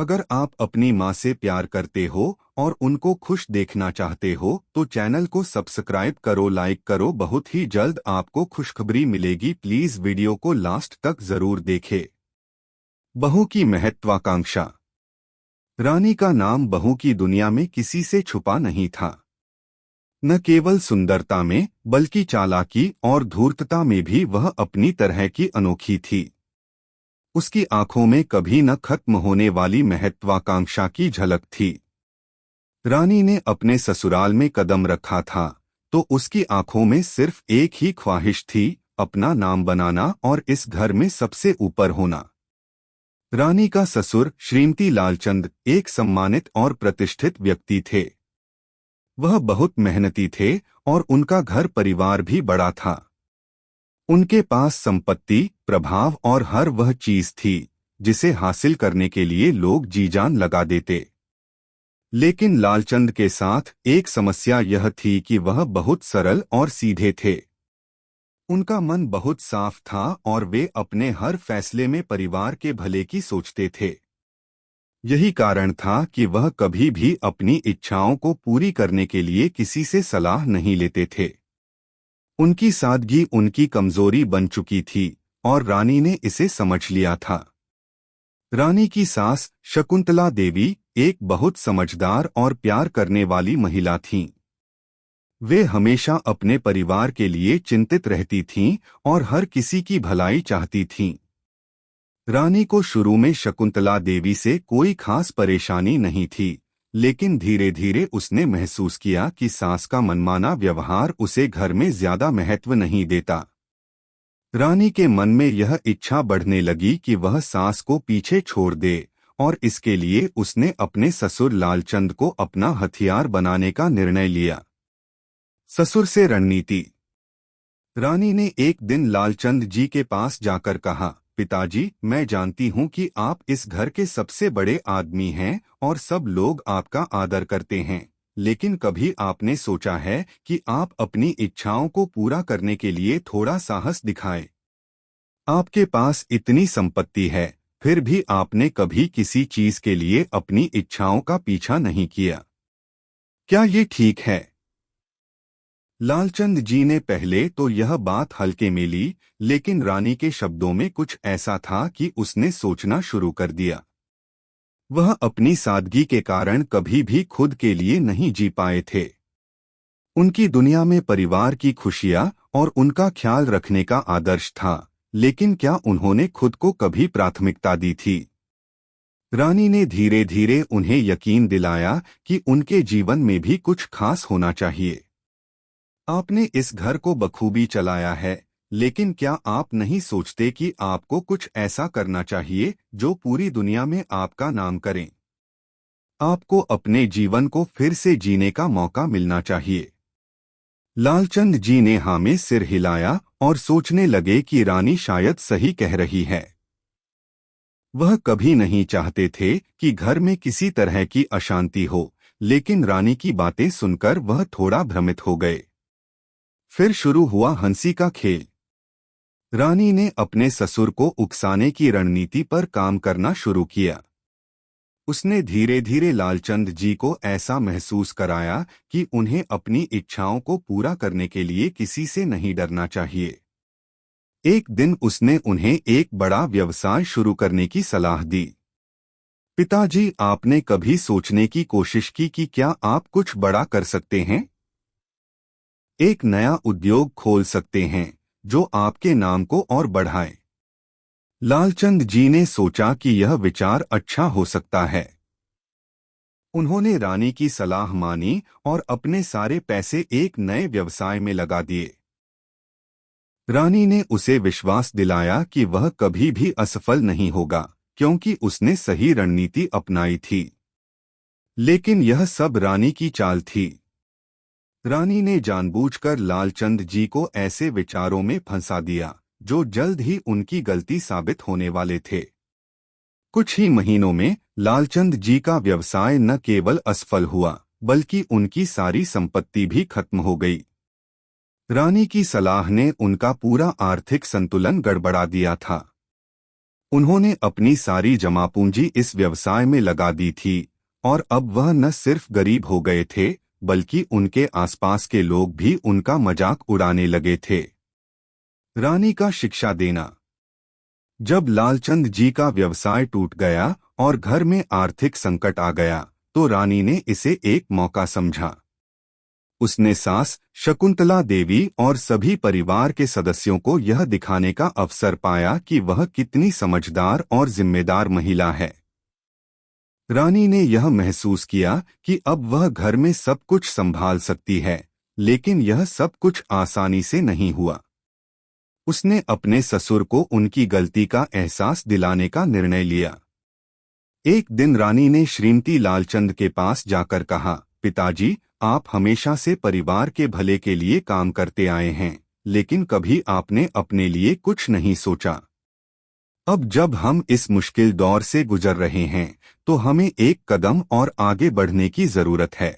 अगर आप अपनी माँ से प्यार करते हो और उनको खुश देखना चाहते हो तो चैनल को सब्सक्राइब करो, लाइक करो। बहुत ही जल्द आपको खुशखबरी मिलेगी। प्लीज वीडियो को लास्ट तक जरूर देखें। बहू की महत्वाकांक्षा। रानी का नाम बहू की दुनिया में किसी से छुपा नहीं था। न केवल सुंदरता में बल्कि चालाकी और धूर्तता में भी वह अपनी तरह की अनोखी थी। उसकी आंखों में कभी न खत्म होने वाली महत्वाकांक्षा की झलक थी। रानी ने अपने ससुराल में कदम रखा था तो उसकी आंखों में सिर्फ एक ही ख्वाहिश थी, अपना नाम बनाना और इस घर में सबसे ऊपर होना। रानी का ससुर श्रीमती लालचंद एक सम्मानित और प्रतिष्ठित व्यक्ति थे। वह बहुत मेहनती थे और उनका घर परिवार भी बड़ा था। उनके पास संपत्ति, प्रभाव और हर वह चीज थी जिसे हासिल करने के लिए लोग जी जान लगा देते। लेकिन लालचंद के साथ एक समस्या यह थी कि वह बहुत सरल और सीधे थे। उनका मन बहुत साफ था और वे अपने हर फैसले में परिवार के भले की सोचते थे। यही कारण था कि वह कभी भी अपनी इच्छाओं को पूरी करने के लिए किसी से सलाह नहीं लेते थे। उनकी सादगी उनकी कमजोरी बन चुकी थी और रानी ने इसे समझ लिया था। रानी की सास शकुंतला देवी एक बहुत समझदार और प्यार करने वाली महिला थीं। वे हमेशा अपने परिवार के लिए चिंतित रहती थीं और हर किसी की भलाई चाहती थीं। रानी को शुरू में शकुंतला देवी से कोई खास परेशानी नहीं थी, लेकिन धीरे धीरे उसने महसूस किया कि सास का मनमाना व्यवहार उसे घर में ज्यादा महत्व नहीं देता। रानी के मन में यह इच्छा बढ़ने लगी कि वह सास को पीछे छोड़ दे और इसके लिए उसने अपने ससुर लालचंद को अपना हथियार बनाने का निर्णय लिया। ससुर से रणनीति। रानी ने एक दिन लालचंद जी के पास जाकर कहा, पिताजी, मैं जानती हूँ कि आप इस घर के सबसे बड़े आदमी हैं और सब लोग आपका आदर करते हैं, लेकिन कभी आपने सोचा है कि आप अपनी इच्छाओं को पूरा करने के लिए थोड़ा साहस दिखाएं? आपके पास इतनी संपत्ति है, फिर भी आपने कभी किसी चीज के लिए अपनी इच्छाओं का पीछा नहीं किया। क्या ये ठीक है? लालचंद जी ने पहले तो यह बात हल्के में ली, लेकिन रानी के शब्दों में कुछ ऐसा था कि उसने सोचना शुरू कर दिया। वह अपनी सादगी के कारण कभी भी खुद के लिए नहीं जी पाए थे। उनकी दुनिया में परिवार की खुशियां और उनका ख्याल रखने का आदर्श था, लेकिन क्या उन्होंने खुद को कभी प्राथमिकता दी थी? रानी ने धीरे धीरे उन्हें यकीन दिलाया कि उनके जीवन में भी कुछ खास होना चाहिए। आपने इस घर को बखूबी चलाया है, लेकिन क्या आप नहीं सोचते कि आपको कुछ ऐसा करना चाहिए जो पूरी दुनिया में आपका नाम करें? आपको अपने जीवन को फिर से जीने का मौका मिलना चाहिए। लालचंद जी ने हाँ में सिर हिलाया और सोचने लगे कि रानी शायद सही कह रही है। वह कभी नहीं चाहते थे कि घर में किसी तरह की अशांति हो, लेकिन रानी की बातें सुनकर वह थोड़ा भ्रमित हो गए। फिर शुरू हुआ हंसी का खेल। रानी ने अपने ससुर को उकसाने की रणनीति पर काम करना शुरू किया। उसने धीरे धीरे लालचंद जी को ऐसा महसूस कराया कि उन्हें अपनी इच्छाओं को पूरा करने के लिए किसी से नहीं डरना चाहिए। एक दिन उसने उन्हें एक बड़ा व्यवसाय शुरू करने की सलाह दी। पिताजी, आपने कभी सोचने की कोशिश की कि क्या आप कुछ बड़ा कर सकते हैं? एक नया उद्योग खोल सकते हैं जो आपके नाम को और बढ़ाए। लालचंद जी ने सोचा कि यह विचार अच्छा हो सकता है। उन्होंने रानी की सलाह मानी और अपने सारे पैसे एक नए व्यवसाय में लगा दिए। रानी ने उसे विश्वास दिलाया कि वह कभी भी असफल नहीं होगा, क्योंकि उसने सही रणनीति अपनाई थी। लेकिन यह सब रानी की चाल थी। रानी ने जानबूझकर लालचंद जी को ऐसे विचारों में फंसा दिया जो जल्द ही उनकी गलती साबित होने वाले थे। कुछ ही महीनों में लालचंद जी का व्यवसाय न केवल असफल हुआ, बल्कि उनकी सारी संपत्ति भी खत्म हो गई। रानी की सलाह ने उनका पूरा आर्थिक संतुलन गड़बड़ा दिया था। उन्होंने अपनी सारी जमा पूंजी इस व्यवसाय में लगा दी थी और अब वह न सिर्फ गरीब हो गए थे बल्कि उनके आसपास के लोग भी उनका मजाक उड़ाने लगे थे। रानी का शिक्षा देना। जब लालचंद जी का व्यवसाय टूट गया और घर में आर्थिक संकट आ गया तो रानी ने इसे एक मौका समझा। उसने सास शकुंतला देवी और सभी परिवार के सदस्यों को यह दिखाने का अवसर पाया कि वह कितनी समझदार और जिम्मेदार महिला है। रानी ने यह महसूस किया कि अब वह घर में सब कुछ संभाल सकती है, लेकिन यह सब कुछ आसानी से नहीं हुआ। उसने अपने ससुर को उनकी गलती का एहसास दिलाने का निर्णय लिया। एक दिन रानी ने श्रीमती लालचंद के पास जाकर कहा, पिताजी, आप हमेशा से परिवार के भले के लिए काम करते आए हैं, लेकिन कभी आपने अपने लिए कुछ नहीं सोचा। अब जब हम इस मुश्किल दौर से गुजर रहे हैं तो हमें एक कदम और आगे बढ़ने की जरूरत है।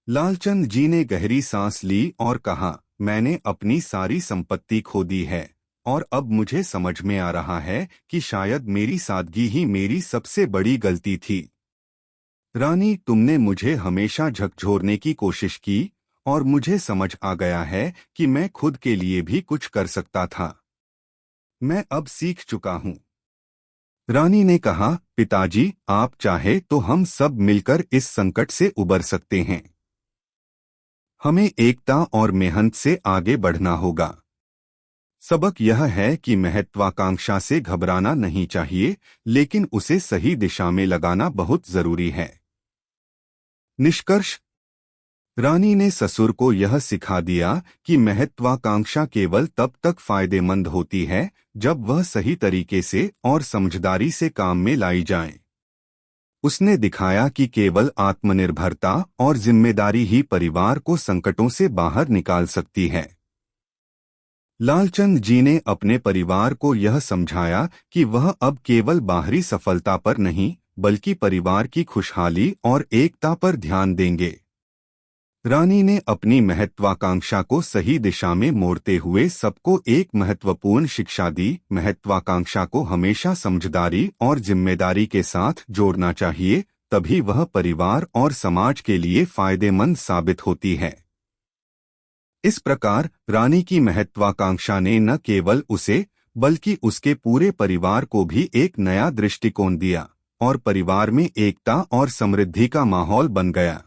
लालचंद जी ने गहरी सांस ली और कहा, मैंने अपनी सारी संपत्ति खो दी है और अब मुझे समझ में आ रहा है कि शायद मेरी सादगी ही मेरी सबसे बड़ी गलती थी। रानी, तुमने मुझे हमेशा झकझोरने की कोशिश की और मुझे समझ आ गया है कि मैं खुद के लिए भी कुछ कर सकता था। मैं अब सीख चुका हूँ। रानी ने कहा, पिताजी, आप चाहे तो हम सब मिलकर इस संकट से उबर सकते हैं। हमें एकता और मेहनत से आगे बढ़ना होगा। सबक यह है कि महत्वाकांक्षा से घबराना नहीं चाहिए, लेकिन उसे सही दिशा में लगाना बहुत जरूरी है। निष्कर्ष। रानी ने ससुर को यह सिखा दिया कि महत्वाकांक्षा केवल तब तक फायदेमंद होती है जब वह सही तरीके से और समझदारी से काम में लाई जाए। उसने दिखाया कि केवल आत्मनिर्भरता और जिम्मेदारी ही परिवार को संकटों से बाहर निकाल सकती है। लालचंद जी ने अपने परिवार को यह समझाया कि वह अब केवल बाहरी सफलता पर नहीं बल्कि परिवार की खुशहाली और एकता पर ध्यान देंगे। रानी ने अपनी महत्वाकांक्षा को सही दिशा में मोड़ते हुए सबको एक महत्वपूर्ण शिक्षा दी। महत्वाकांक्षा को हमेशा समझदारी और जिम्मेदारी के साथ जोड़ना चाहिए, तभी वह परिवार और समाज के लिए फायदेमंद साबित होती है। इस प्रकार रानी की महत्वाकांक्षा ने न केवल उसे बल्कि उसके पूरे परिवार को भी एक नया दृष्टिकोण दिया और परिवार में एकता और समृद्धि का माहौल बन गया।